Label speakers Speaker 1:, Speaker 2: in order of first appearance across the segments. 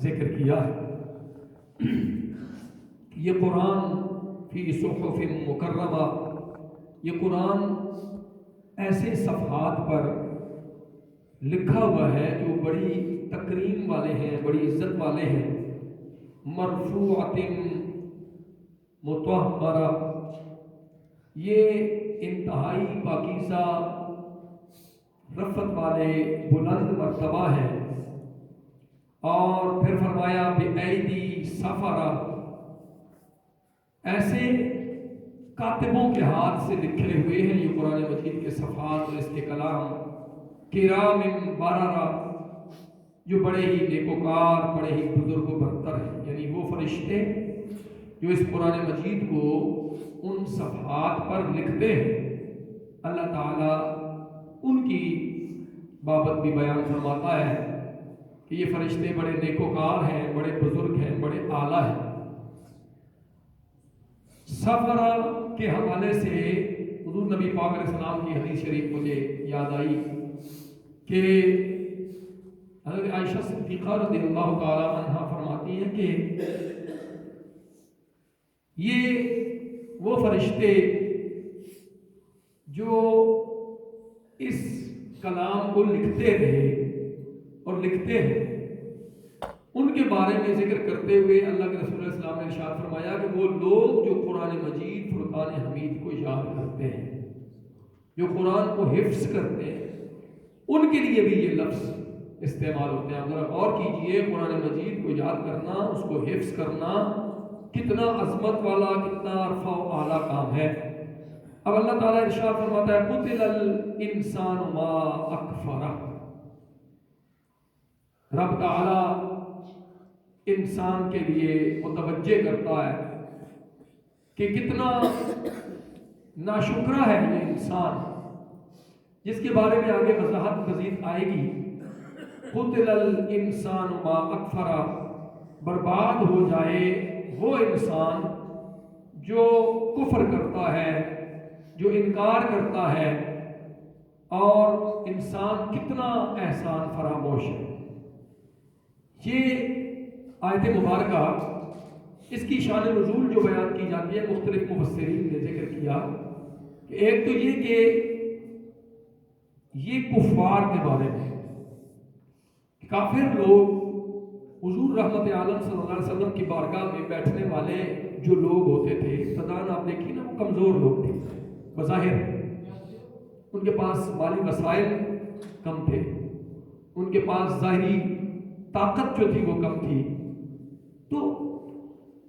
Speaker 1: ذکر کیا ہے۔ یہ قرآن فی صحف مکرمہ، یہ قرآن ایسے صفحات پر لکھا ہوا ہے جو بڑی تکریم والے ہیں، بڑی عزت والے ہیں، مرفوعۃ مطہرہ، یہ انتہائی پاکیزہ رفعت والے بلند مرتبہ ہیں۔ اور پھر فرمایا بِأَيْدِي سَفَرَہ، ایسے کاتبوں کے ہاتھ سے لکھے ہوئے ہیں یہ قرآن مجید کے صفحات اور اس کے کلام، کرام بررہ، جو بڑے ہی نیکوکار، بڑے ہی بزرگ و برتر ہیں، یعنی وہ فرشتے جو اس قرآن مجید کو ان صفحات پر لکھتے ہیں، اللہ تعالیٰ ان کی بابت بھی بیان فرماتا ہے کہ یہ فرشتے بڑے نیکوکار ہیں، بڑے بزرگ ہیں، بڑے اعلیٰ ہیں۔ سفرہ کے حوالے سے حضور نبی پاک علیہ السلام کی حدیث شریف مجھے یاد آئی کہ حضرت عائشہ صدیقہ رضی اللہ تعالی عنہا فرماتی ہیں کہ یہ وہ فرشتے جو اس کلام کو لکھتے رہے اور لکھتے ہیں، ان کے بارے میں ذکر کرتے ہوئے اللہ کے رسول علیہ السلام نے ارشاد فرمایا کہ وہ لوگ جو قرآن مجید فرقان حمید کو یاد کرتے ہیں، جو قرآن کو حفظ کرتے ہیں، ان کے لیے بھی یہ لفظ استعمال ہوتے ہیں۔ ذرا غور کیجئے، قرآن مجید کو یاد کرنا، اس کو حفظ کرنا کتنا عظمت والا، کتنا عرفہ و اعلیٰ کام ہے۔ اب اللہ تعالیٰ ارشاد فرماتا ہے قتل الانسان ما اکفرہ، رب تعالیٰ انسان کے لیے متوجہ کرتا ہے کہ کتنا ناشکرہ ہے یہ انسان، جس کے بارے میں آگے وضاحت مزید آئے گی۔ قتل الانسان ما اکفرہ، برباد ہو جائے وہ انسان جو کفر کرتا ہے، جو انکار کرتا ہے، اور انسان کتنا احسان فراموش ہے۔ یہ آیت مبارکہ، اس کی شان نزول جو بیان کی جاتی ہے، مختلف مفسرین نے ذکر کیا کہ ایک تو یہ کہ یہ کفار کے بارے میں، کافر لوگ حضور رحمت عالم صلی اللہ علیہ وسلم کی بارگاہ میں بیٹھنے والے جو لوگ ہوتے تھے، ابتداً آپ دیکھیے نا، وہ کمزور لوگ تھے بظاہر، ان کے پاس مالی وسائل کم تھے، ان کے پاس ظاہری طاقت جو تھی وہ کم تھی، تو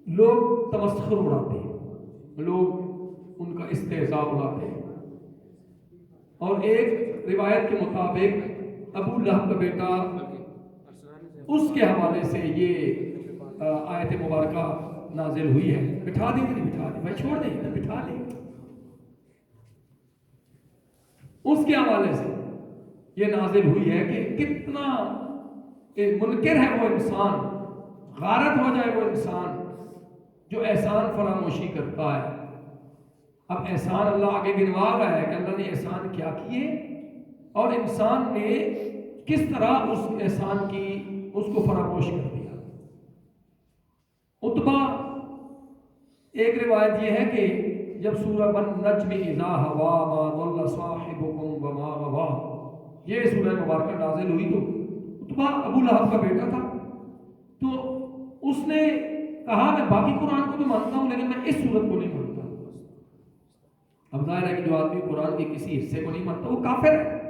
Speaker 1: لوگ تمسخر اڑاتے، لوگ ان کا استہزاء اڑاتے۔ اور ایک روایت کے مطابق ابو لہب کا بیٹا، اس کے حوالے سے یہ آیت مبارکہ نازل ہوئی ہے۔ بٹھا دیں کہ نہیں بٹھا دیں بھائی، چھوڑ دیں بٹھا لیں۔ اس کے حوالے سے یہ نازل ہوئی ہے کہ کتنا منکر ہے وہ انسان، غارت ہو جائے وہ انسان جو احسان فراموشی کرتا ہے۔ اب احسان اللہ آگے گنوا رہا ہے کہ اللہ نے احسان کیا کیے اور انسان نے کس طرح اس احسان کی، اس کو فراموش کر دیا۔ عتبہ، ایک روایت یہ ہے کہ جب سورہ والنجم اذا ہوا ما ضل صاحبکم وما غوا، یہ سورہ مبارکہ نازل ہوئی تو عتبہ ابو لہب کا بیٹا تھا، تو اس نے کہا میں باقی قرآن کو تو مانتا ہوں لیکن میں اس سورت کو نہیں مانتا۔ اب ظاہر ہے کہ جو آدمی قرآن کے کسی حصے کو نہیں مانتا وہ کافر ہے،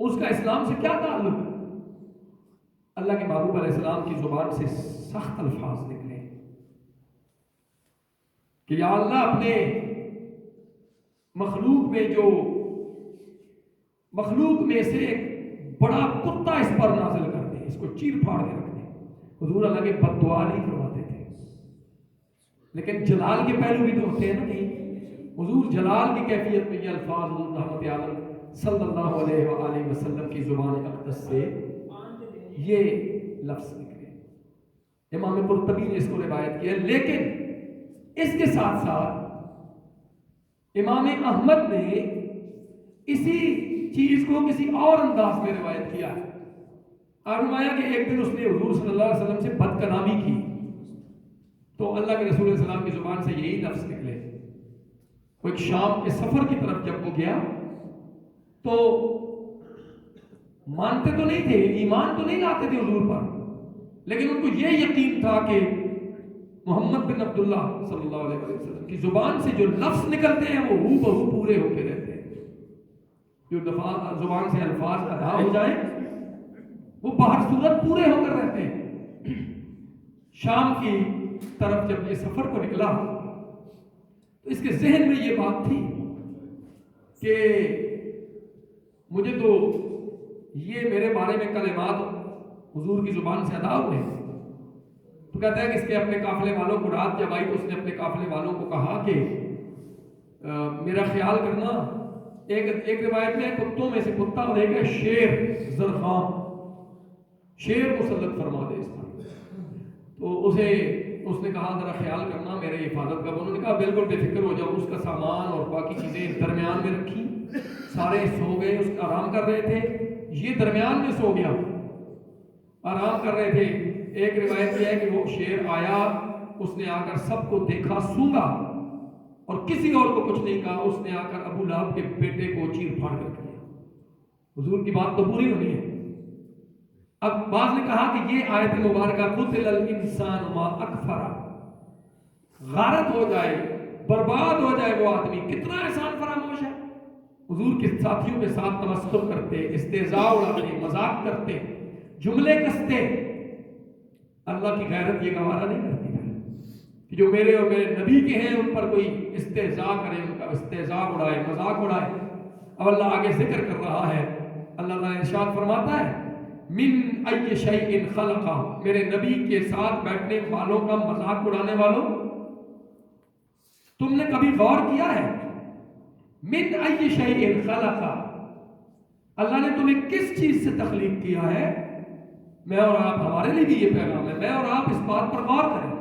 Speaker 1: اس کا اسلام سے کیا تعلق؟ اللہ کے محبوب علیہ السلام کی زبان سے سخت الفاظ نکلے کہ یا اللہ اپنے مخلوق میں جو مخلوق میں سے ایک بڑا کتا اس پر نازل کر دے، اس کو چیر پھاڑ کے رکھ دے۔ حضور اللہ کے بد دعا نہیں کرواتے تھے، لیکن جلال کے پہلو بھی تو ہوتے ہیں نا کہیں۔ حضور جلال کی کیفیت میں یہ الفاظ حضور رحمت عالم صلی اللہ علیہ وآلہ وسلم کی زبان اقدس سے یہ لفظ نکلے۔ امام قرطبی نے اس کو روایت کیا، لیکن اس کے ساتھ ساتھ امام احمد نے اسی چیز کو کسی اور انداز میں روایت کیا۔ فرمایا کہ ایک دن اس نے حضور صلی اللہ علیہ وسلم سے تو اللہ کے رسول صلی اللہ علیہ وسلم کی زبان سے یہی لفظ نکلے. وہ ایک شام کے سفر کی طرف جب وہ گیا تو مانتے تو نہیں تھے، ایمان تو نہیں لاتے تھے حضور پر، لیکن ان کو یہ یقین تھا کہ محمد بن عبداللہ صلی اللہ علیہ وسلم کی زبان سے جو لفظ نکلتے ہیں وہ ہو بہو پورے ہوتے رہتے ہیں. جو زبان سے الفاظ ادا ہو جائیں وہ باہر صورت پورے ہو کر رہتے ہیں. شام کی طرف جب یہ سفر کو نکلا تو اس کے ذہن میں یہ بات تھی کہ مجھے تو یہ میرے بارے میں کلمات حضور کی زبان سے ادا ہوئے. تو کہتا ہے کہ اس کے اپنے قافلے والوں کو رات جب آئی تو اس نے اپنے قافلے والوں کو کہا کہ میرا خیال کرنا، ایک روایت میں کتوں میں سے کتا اور ایک ہے شیر زرخام، شیر مسلط فرما دے اس پر. تو اس نے کہا ذرا خیال کرنا میرے حفاظت کا. انہوں نے کہا بالکل بے فکر ہو جاؤ. اس کا سامان اور باقی چیزیں درمیان میں رکھی، سارے سو گئے، اس کا آرام کر رہے تھے، یہ درمیان میں سو گیا، آرام کر رہے تھے. ایک روایت یہ ہے کہ وہ شیر آیا، اس نے آ کر سب کو دیکھا سونگا اور کسی اور کو کچھ نہیں کہا. اس نے آ کر ابو لہب کے بیٹے کو چیر پھاڑ کر دیا. حضور کی بات تو پوری ہونی ہے. اب بعض نے کہا کہ یہ آیت مبارکہ قتل الانسان ما اکفر، غارت ہو جائے، برباد ہو جائے وہ آدمی، کتنا احسان فراموش ہے. حضور کے ساتھیوں کے ساتھ تمسخر کرتے، استہزاء اڑاتے، مذاق کرتے، جملے کستے. اللہ کی غیرت یہ گوارا نہیں کرتی کہ جو میرے اور میرے نبی کے ہیں ان پر کوئی استہزاء کرے، ان کا استہزاء اڑائے، مذاق اڑائے. اب اللہ آگے ذکر کر رہا ہے. اللہ تعالیٰ ارشاد فرماتا ہے من ای شیء خلقہ، میرے نبی کے ساتھ بیٹھنے والوں کا مذاق اڑانے والوں، تم نے کبھی غور کیا ہے من ای شیء خلقہ، اللہ نے تمہیں کس چیز سے تخلیق کیا ہے؟ میں اور آپ، ہمارے لیے بھی یہ پیغام ہے، میں اور آپ اس بات پر غور کریں.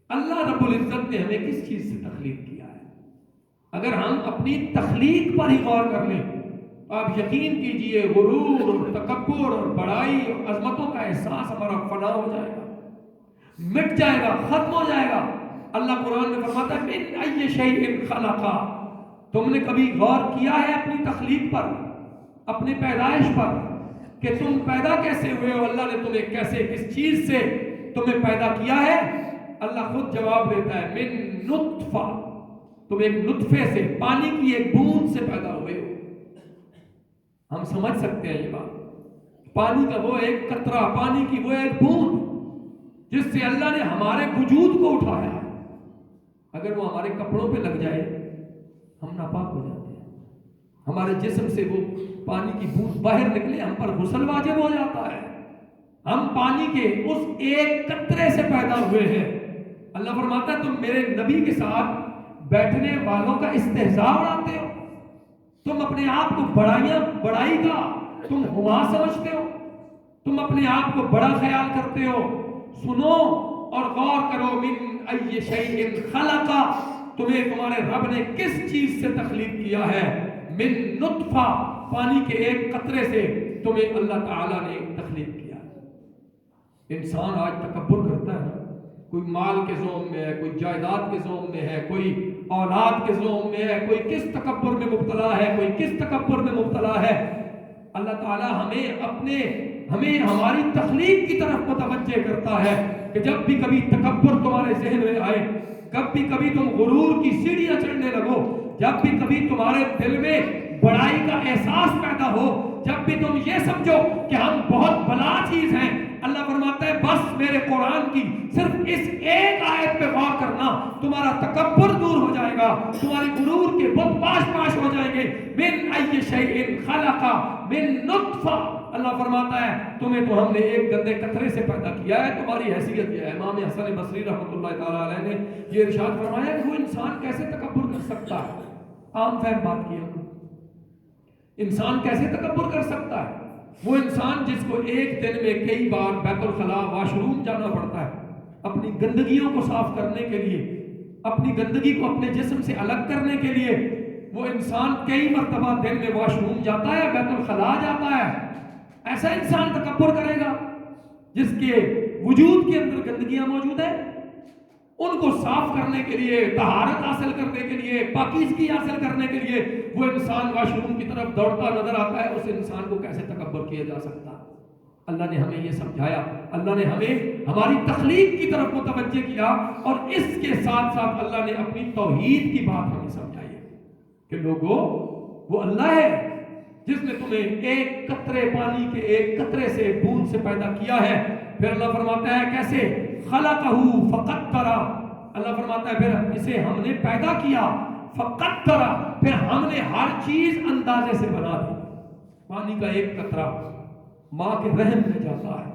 Speaker 1: اللہ رب العزت نے ہمیں کس چیز سے تخلیق کیا ہے؟ اگر ہم اپنی تخلیق پر ہی غور کر لیں، آپ یقین کیجئے غرور اور تکبر اور بڑائی اور عظمتوں کا احساس ہمارا فنا ہو جائے گا، مٹ جائے گا، ختم ہو جائے گا. اللہ قرآن میں فرماتا ہے من ای شیء خلقہ، تم نے کبھی غور کیا ہے اپنی تخلیق پر، اپنی پیدائش پر کہ تم پیدا کیسے ہوئے ہو؟ اللہ نے تمہیں کیسے، کس چیز سے تمہیں پیدا کیا ہے؟ اللہ خود جواب دیتا ہے من نطفہ، تم ایک نطفے سے، پانی کی ایک بوند سے پیدا ہوئے ہو. ہم سمجھ سکتے ہیں یہ بات. پانی کا وہ ایک قطرہ، پانی کی وہ ایک بوند جس سے اللہ نے ہمارے وجود کو اٹھایا. اگر وہ ہمارے کپڑوں پہ لگ جائے ہم ناپاک ہو جاتے ہیں. ہمارے جسم سے وہ پانی کی بوند باہر نکلے ہم پر غسل واجب ہو جاتا ہے. ہم پانی کے اس ایک قطرے سے پیدا ہوئے ہیں. اللہ فرماتا ہے تم میرے نبی کے ساتھ بیٹھنے والوں کا استہزاء اڑاتے ہو، تم اپنے آپ کو بڑائی کا تم ہوا سمجھتے ہو، تم اپنے آپ کو بڑا خیال کرتے ہو. سنو اور غور کرو من ای شیء خلقہ، تمہیں تمہارے رب نے کس چیز سے تخلیق کیا ہے؟ من نطفہ، پانی کے ایک قطرے سے تمہیں اللہ تعالیٰ نے تخلیق کیا. انسان آج تکبر کرتا ہے، کوئی مال کے ذوم میں ہے، کوئی جائیداد کے ذوم میں ہے، کوئی اولاد کے ذوم میں ہے، کوئی کس تکبر میں مبتلا ہے، کوئی کس تکبر میں مبتلا ہے. اللہ تعالیٰ ہمیں ہماری تخلیق کی طرف متوجہ کرتا ہے کہ جب بھی کبھی تکبر تمہارے ذہن میں آئے، جب بھی کبھی تم غرور کی سیڑھیاں چڑھنے لگو، جب بھی کبھی تمہارے دل میں بڑائی کا احساس پیدا ہو، جب بھی تم یہ سمجھو کہ ہم بہت بلا چیز ہیں، اللہ فرماتا ہے بس میرے قرآن کی صرف اس ایک آیت پہ غور کرنا، تمہارا تکبر دور ہو جائے گا، تمہارے غرور کے بت پاش ہو جائیں گے. من ای شیء خلقہ من نطفہ، اللہ فرماتا ہے تمہیں تو ہم نے ایک گندے قطرے سے پیدا کیا ہے. تمہاری حیثیت یہ ہے. امام حسن بصری رحمۃ اللہ تعالیٰ علیہ نے یہ ارشاد فرمایا کہ وہ انسان کیسے تکبر کر سکتا ہے. عام فہم بات کی ہے، انسان کیسے تکبر کر سکتا ہے؟ وہ انسان جس کو ایک دن میں کئی بار بیت الخلاء واش روم جانا پڑتا ہے اپنی گندگیوں کو صاف کرنے کے لیے، اپنی گندگی کو اپنے جسم سے الگ کرنے کے لیے، وہ انسان کئی مرتبہ دن میں واش روم جاتا ہے، بیت الخلاء جاتا ہے. ایسا انسان تکبر کرے گا جس کے وجود کے اندر گندگیاں موجود ہیں؟ ان کو صاف کرنے کے لیے، طہارت حاصل کرنے کے لیے، پاکیزگی حاصل کرنے کے لیے وہ انسان واش روم کی طرف دوڑتا نظر آتا ہے، اس انسان کو کیسے تکبر کیا جا سکتا؟ اللہ نے ہمیں یہ سمجھایا، اللہ نے ہمیں ہماری تخلیق کی طرف متوجہ کیا، اور اس کے ساتھ ساتھ اللہ نے اپنی توحید کی بات ہمیں سمجھائی ہے کہ لوگوں، وہ اللہ ہے جس نے تمہیں ایک قطرے پانی کے ایک قطرے سے بوند سے پیدا کیا ہے۔ پھر اللہ فرماتا ہے کیسے؟ خلقہ فقدر، اللہ فرماتا ہے پھر اسے ہم نے پیدا کیا، فقدر، پھر ہم نے ہر چیز اندازے سے بنا دی۔ پانی کا ایک قطرہ ماں کے رحم میں جاتا ہے،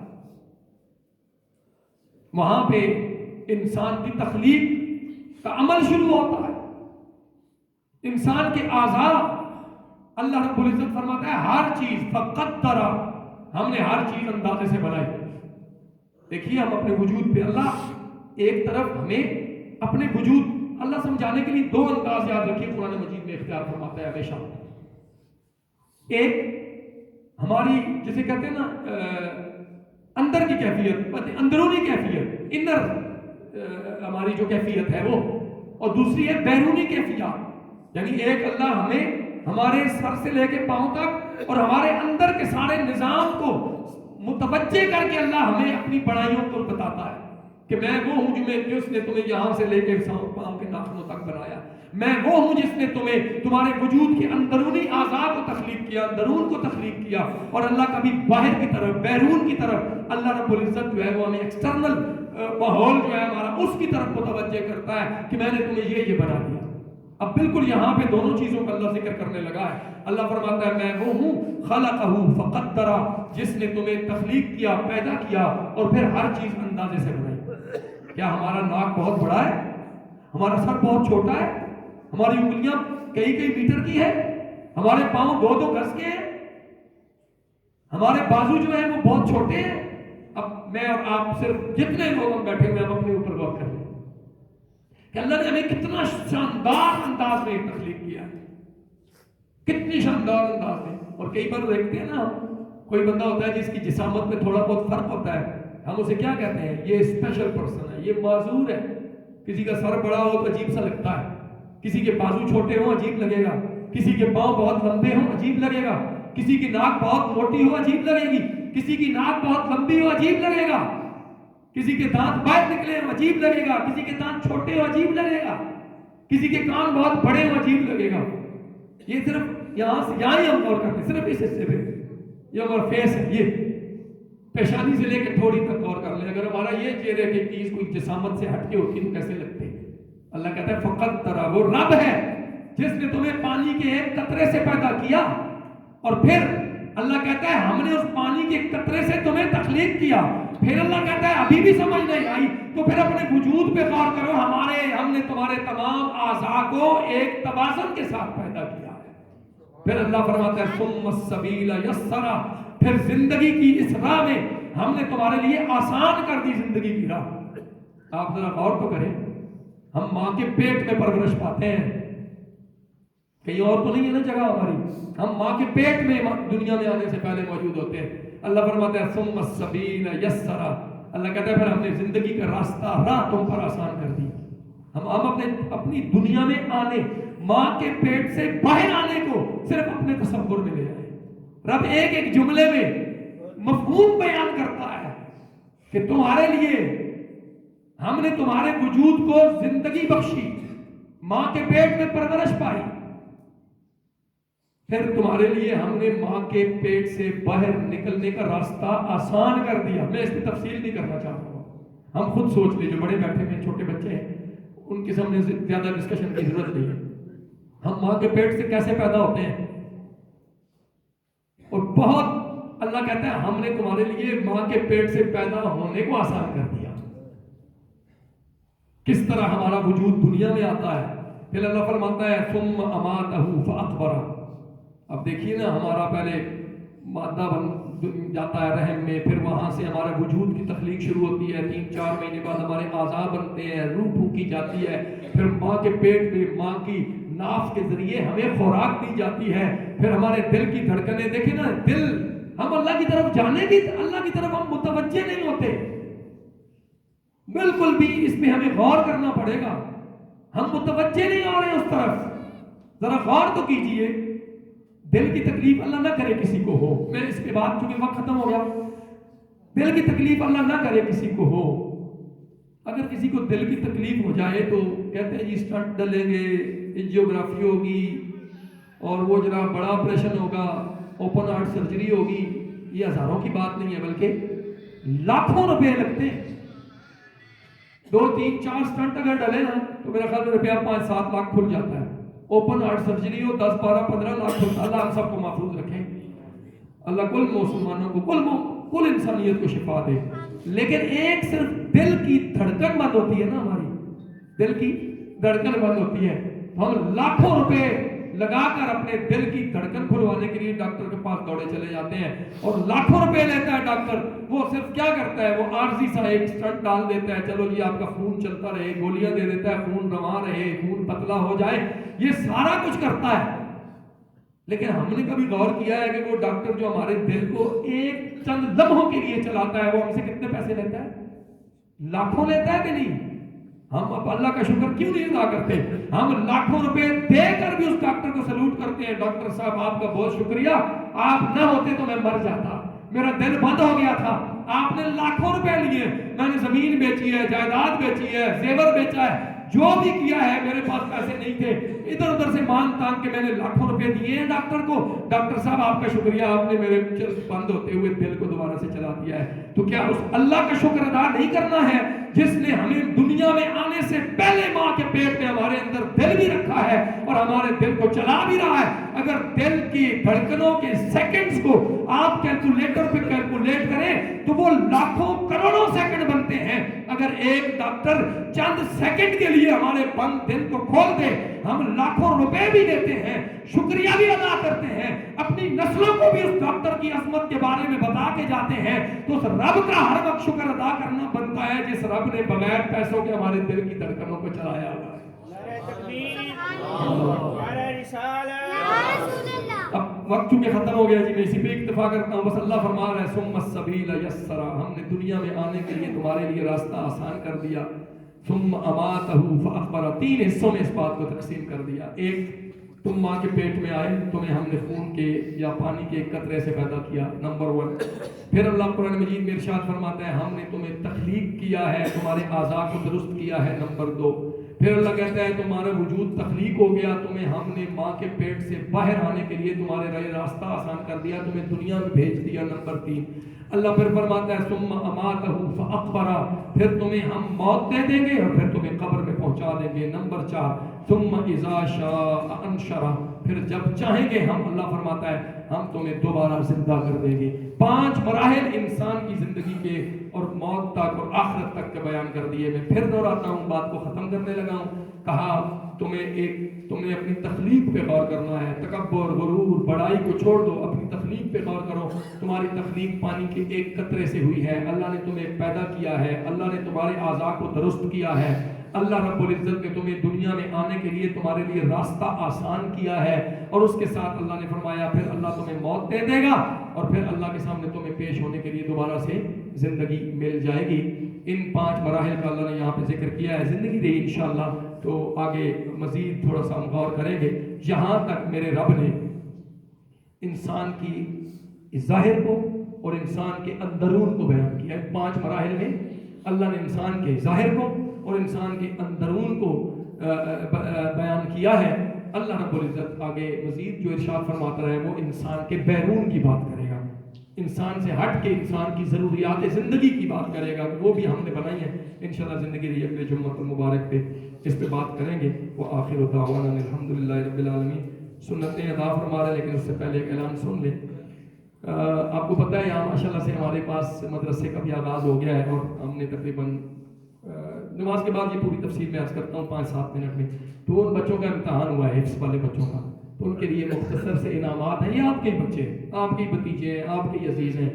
Speaker 1: وہاں پہ انسان کی تخلیق کا عمل شروع ہوتا ہے، انسان کے اعضاء، اللہ رب العزت فرماتا ہے ہر چیز فقدر، ہم نے ہر چیز اندازے سے بنائی۔ دیکھیے ہم اپنے وجود پہ، اللہ ایک طرف ہمیں اپنے وجود، اللہ سمجھانے کے لیے دو انداز یاد رکھیے قرآن مجید میں اختیار فرماتا ہے ہمیشہ۔ ایک ہماری جسے کہتے ہیں نا اندر کی کیفیت، اندرونی کیفیت، انر ہماری جو کیفیت ہے وہ، اور دوسری ہے بیرونی کیفیت، یعنی ایک اللہ ہمیں ہمارے سر سے لے کے پاؤں تک اور ہمارے اندر کے سارے نظام کو متوجہ کر کے اللہ ہمیں اپنی بڑائیوں کو بتاتا ہے کہ میں وہ ہوں جس نے تمہیں یہاں سے لے کے پاؤں کے ناخنوں تک بنایا، میں وہ ہوں جس نے تمہیں تمہارے وجود کے اندرونی اعضاء کو تخلیق کیا، اندرون کو تخلیق کیا۔ اور اللہ کبھی باہر کی طرف، بیرون کی طرف، اللہ رب العزت جو ہے وہ ہمیں ایکسٹرنل ماحول جو ہے ہمارا اس کی طرف متوجہ کرتا ہے کہ میں نے تمہیں یہ بنا دیا۔ اب بالکل یہاں پہ دونوں چیزوں کا اللہ ذکر کرنے لگا ہے۔ اللہ فرماتا ہے میں وہ ہوں خلقہ فقدر، جس نے تمہیں تخلیق کیا، پیدا کیا، اور پھر ہر چیز اندازے سے بنائی۔ کیا ہمارا ناک بہت بڑا ہے؟ ہمارا سر بہت چھوٹا ہے؟ ہماری انگلیاں کئی میٹر کی ہے؟ ہمارے پاؤں 2 گز کے ہیں؟ ہمارے بازو جو ہیں وہ بہت چھوٹے ہیں؟ اب میں اور آپ صرف جتنے لوگ ہم بیٹھے ہوئے ہیں ہم اپنے اوپر غور کر لیں کہ اللہ نے ہمیں کتنا شاندار انداز میں تخلیق کیا ہے، کتنی شاندار انداز میں۔ اور کئی بار دیکھتے ہیں نا ہم، کوئی بندہ ہوتا ہے جس کی جسامت میں تھوڑا بہت فرق ہوتا ہے، ہم اسے کیا کہتے ہیں؟ یہ اسپیشل پرسن ہے، یہ معذور ہے۔ کسی کا سر بڑا ہو تو عجیب سا لگتا ہے، کسی کے بازو چھوٹے ہوں عجیب لگے گا، کسی کے پاؤں بہت لمبے ہوں عجیب لگے گا، کسی کی ناک بہت موٹی ہو عجیب لگے گی، کسی کی ناک بہت لمبی ہو عجیب لگے گا، کسی کے دانت باہر نکلے ہو عجیب لگے گا، کسی کے دانت چھوٹے ہو عجیب لگے گا، کسی کے کان بہت بڑے ہو عجیب لگے گا۔ یہ صرف یہاں ہی ہم غور کرتے ہیں، صرف اس حصے پہ، یہ ہمارا فیس ہے، یہ پیشانی سے لے کے تھوڑی تک غور کر لیں۔ اگر ہمارا یہ چہرے کی چیز کوئی جسامت سے ہٹ کے ہوتی تو کیسے لگتے؟ اللہ کہتا ہے فقدر، وہ رب ہے جس نے تمہیں پانی کے ایک قطرے سے پیدا کیا، اور پھر اللہ کہتا ہے ہم نے اس پانی کے قطرے سے تمہیں تخلیق کیا۔ پھر اللہ کہتا ہے ابھی بھی سمجھ نہیں آئی تو پھر اپنے وجود پہ غور کرو، ہم نے تمہارے تمام اعضاء کو ایک توازن کے ساتھ پیدا کیا ہے۔ پھر اللہ فرماتا ہے ثم السبیل یسرا، پھر زندگی کی اس راہ میں ہم نے تمہارے لیے آسان کر دی زندگی کی راہ۔ آپ ذرا غور تو کریں، ہم ماں کے پیٹ میں پرورش پاتے ہیں، کہیں اور تو نہیں ہے نا جگہ ہماری، ہم ماں کے پیٹ میں دنیا میں آنے سے پہلے موجود ہوتے ہیں۔ اللہ فرماتا ہے ثم السبیل یسرا، اللہ کہتا ہے پھر ہم نے زندگی کا راستہ، راہ تم پر آسان کر دی۔ ہم اپنی دنیا میں آنے، ماں کے پیٹ سے باہر آنے کو صرف اپنے تصور میں لے آئے۔ رب ایک جملے میں مفہوم بیان کرتا ہے کہ تمہارے لیے ہم نے تمہارے وجود کو زندگی بخشی، ماں کے پیٹ میں پرورش پائی، پھر تمہارے لیے ہم نے ماں کے پیٹ سے باہر نکلنے کا راستہ آسان کر دیا۔ میں اس کی تفصیل نہیں کرنا چاہتا ہوں، ہم خود سوچ لیں، جو بڑے بیٹھے ہوئے چھوٹے بچے ہیں ان کے سامنے زیادہ ڈسکشن کی ضرورت نہیں ہے۔ ہم ماں کے پیٹ سے کیسے پیدا ہوتے ہیں، اور بہت اللہ کہتا ہے ہم نے تمہارے لیے ماں کے پیٹ سے پیدا ہونے کو آسان کر دیا۔ کس طرح ہمارا وجود دنیا میں آتا ہے۔ پھر اللہ فرماتا ہے ثم اماتہ فاقبرہ۔ اب دیکھیے نا، ہمارا پہلے مادہ بن جاتا ہے رحم میں، پھر وہاں سے ہمارے وجود کی تخلیق شروع ہوتی ہے، 3-4 مہینے بعد ہمارے اعضاء بنتے ہیں، روح پھونکی جاتی ہے، پھر ماں کے پیٹ میں ماں کی ناف کے ذریعے ہمیں خوراک دی جاتی ہے، پھر ہمارے دل کی دھڑکنیں، دیکھیں نا دل، ہم اللہ کی طرف جانے کی، اللہ کی طرف ہم متوجہ نہیں ہوتے۔ بالکل بھی اس میں ہمیں غور کرنا پڑے گا، ہم متوجہ نہیں ہو رہے ہیں اس طرف، ذرا غور تو کیجئے۔ دل کی تکلیف اللہ نہ کرے کسی کو ہو، میں اس کے بعد چونکہ وقت ختم ہو گیا، دل کی تکلیف اللہ نہ کرے کسی کو ہو۔ اگر کسی کو دل کی تکلیف ہو جائے تو کہتے ہیں جی اسٹنٹ ڈلیں گے، انجیوگرافی ہوگی، اور وہ جناب بڑا آپریشن ہوگا، اوپن ہارٹ سرجری ہوگی۔ یہ ہزاروں کی بات نہیں ہے، بلکہ لاکھوں روپے لگتے ہیں۔ 2 3 4 اسٹنٹ اگر ڈلے نا تو میرا خیال میں روپیہ 5 7 لاکھ کھل جاتا ہے۔ اوپن ہارٹ سرجری ہو 10 12 15 لاکھ کھلتا۔ اللہ ہم سب کو محفوظ رکھیں، اللہ کل مسلمانوں کو کل انسانیت کو شفا دے۔ لیکن ایک صرف دل کی دھڑکن بند ہوتی ہے نا، ہماری دل کی دھڑکن بند ہوتی ہے، ہم لاکھوں روپے لگا کر اپنے دل کی دھڑکن کھلوانے کے لیے ڈاکٹر کے پاس دوڑے چلے جاتے ہیں، اور لاکھوں روپے لیتا ہے ڈاکٹر۔ وہ صرف کیا کرتا ہے، وہ عارضی سا ایک اسٹنٹ ڈال دیتا ہے، چلو جی آپ کا خون چلتا رہے، گولیاں دے دیتا ہے، خون رواں رہے، خون پتلا ہو جائے، یہ سارا کچھ کرتا ہے۔ لیکن ہم نے کبھی غور کیا ہے کہ وہ ڈاکٹر جو ہمارے دل کو ایک چند لمحوں کے لیے چلاتا ہے، وہ ہم سے کتنے پیسے لیتا ہے؟ لاکھوں لیتا ہے کہ نہیں؟ ہم اب اللہ کا شکر کیوں نہیں ادا کرتے؟ ہم لاکھوں روپے دے کر بھی اس ڈاکٹر کو سلوٹ کرتے ہیں، ڈاکٹر صاحب آپ کا بہت شکریہ، آپ نہ ہوتے تو میں مر جاتا، میرا دل بند ہو گیا تھا، آپ نے لاکھوں روپے لیے، میں نے زمین بیچی ہے، جائیداد بیچی ہے، زیور بیچا ہے، جو بھی کیا ہے، میرے پاس پیسے نہیں تھے، ادھر ادھر سے مان تان کے میں نے لاکھوں روپے دیے ہیں ڈاکٹر کو، ڈاکٹر صاحب آپ کا شکریہ، آپ نے میرے بند ہوتے ہوئے دل کو دوبارہ سے چلا دیا ہے۔ تو کیا اس اللہ کا شکر ادا نہیں کرنا ہے جس نے ہمیں دنیا میں آنے سے پہلے ماں کے پیٹ میں ہمارے اندر دل بھی رکھا ہے اور ہمارے دل کو چلا بھی رہا ہے؟ اگر دل کی دھڑکنوں کے سیکنڈز کو آپ کیلکولیٹر پہ کیلکولیٹ کریں تو وہ لاکھوں کروڑوں سیکنڈ بنتے ہیں۔ اگر ایک ڈاکٹر چند سیکنڈ کے لیے ہمارے بند دل کو کھول دے، ہم لاکھوں روپے بھی دیتے ہیں، شکریہ بھی ادا کرتے ہیں، اپنی نسلوں کو بھی اس ڈاکٹر کی عظمت کے بارے میں بتا کے جاتے ہیں، تو اس رب کا ہر وقت شکر ادا کرنا بنتا ہے جس رب نے بغیر پیسوں کے ہمارے دل کی دھڑکنوں کو چلایا ہوا ہے۔ اب وقت چونکہ ختم ہو گیا جی، میں اسی پہ اکتفا کرتا ہوں، بس اللہ فرما رہا ہے ثم السبیل یسرا، ہم نے دنیا میں آنے کے لیے تمہارے لیے راستہ آسان کر دیا، ثم اماتہ فاقبرہ، 3 حصوں میں اس بات کو تقسیم کر دیا۔ ایک، تم ماں کے پیٹ میں آئے، تمہیں ہم نے خون کے یا پانی کے ایک قطرے سے پیدا کیا، نمبر 1۔ پھر اللہ قرآن مجید میں ارشاد فرماتا ہے ہم نے تمہیں تخلیق کیا ہے، تمہارے اعضاء کو درست کیا ہے، نمبر 2۔ پھر اللہ کہتا ہے تمہارا وجود تخلیق ہو گیا، تمہیں ہم نے ماں کے پیٹ سے باہر آنے کے لیے تمہارے رائے راستہ آسان کر دیا، تمہیں دنیا میں بھیج دیا، نمبر 3۔ اللہ پھر فرماتا ہے ثم اماتہ فاقبرہ، پھر تمہیں ہم موت دے دیں گے اور پھر تمہیں قبر میں پہنچا دیں گے، نمبر 4۔ ثم اذا شاء انشرہ، پھر جب چاہیں گے ہم، اللہ فرماتا ہے ہم تمہیں دوبارہ زندہ کر دیں گے۔ 5 مراحل انسان کی زندگی کے اور موت تک اور آخرت تک کے بیان کر دیے۔ میں پھر دہراتا ہوں، بات کو ختم کرنے لگا ہوں، کہا تم نے اپنی تخلیق پہ غور کرنا ہے، تکبر غرور بڑائی کو چھوڑ دو، اپنی تخلیق پہ غور کرو۔ تمہاری تخلیق پانی کے ایک قطرے سے ہوئی ہے، اللہ نے تمہیں پیدا کیا ہے، اللہ نے تمہارے اعضاء کو درست کیا ہے، اللہ رب العزت نے تمہیں دنیا میں آنے کے لیے تمہارے لیے راستہ آسان کیا ہے، اور اس کے ساتھ اللہ نے فرمایا پھر اللہ تمہیں موت دے دے گا اور پھر اللہ کے سامنے تمہیں پیش ہونے کے لیے دوبارہ سے زندگی مل جائے گی۔ ان 5 مراحل کا اللہ نے یہاں پہ ذکر کیا ہے، زندگی رہی انشاءاللہ تو آگے مزید تھوڑا سا ہم غور کریں گے۔ جہاں تک میرے رب نے انسان کی ظاہر کو اور انسان کے اندرون کو بیان کیا ہے، 5 مراحل میں اللہ نے انسان کے ظاہر کو اور انسان کے اندرون کو بیان کیا ہے۔ اللہ رب العزت آگے مزید جو ارشاد فرماتا ہے وہ انسان کے بیرون کی بات کرے گا، انسان سے ہٹ کے انسان کی ضروریات زندگی کی بات کرے گا، وہ بھی ہم نے بنائی ہے انشاءاللہ زندگی رہی اگلے جمعہ المبارک پہ اس پہ بات کریں گے۔ وآخر دعوانا الحمدللہ رب العالمین۔ سنتیں ادا فرما رہے ہیں لیکن اس سے پہلے ایک اعلان سن لیں۔ آپ کو پتہ ہے یہاں ماشاءاللہ سے ہمارے پاس مدرسے کا بھی آغاز ہو گیا ہے، اور ہم نے تقریباً نماز کے بعد یہ پوری تفصیل میں عرض کرتا ہوں 5-7 منٹ میں، تو ان بچوں کا امتحان ہوا ہے، حفظ والے بچوں کا، تو ان کے لیے مختصر سے انعامات ہیں۔ یہ آپ کے بچے ہیں، آپ کے بھتیجے ہیں، آپ کے عزیز ہیں،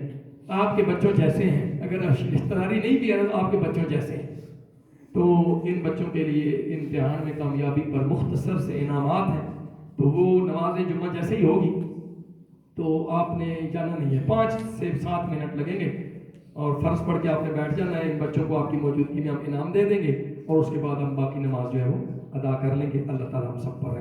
Speaker 1: آپ کے بچوں جیسے ہیں، اگر رشتہ داری نہیں بھی ہے تو آپ کے بچوں جیسے ہیں، تو ان بچوں کے لیے امتحان میں کامیابی پر مختصر سے انعامات ہیں۔ تو وہ نماز جمعہ جیسے ہی ہوگی تو آپ نے جانا نہیں ہے، 5 سے 7 منٹ لگیں گے، اور فرض پڑھ کے آپ نے بیٹھ جانا ہے. ان بچوں کو آپ کی موجودگی میں ہم انعام دے دیں گے اور اس کے بعد ہم باقی نماز جو ہے وہ ادا کر لیں گے. اللہ تعالیٰ ہم سب پر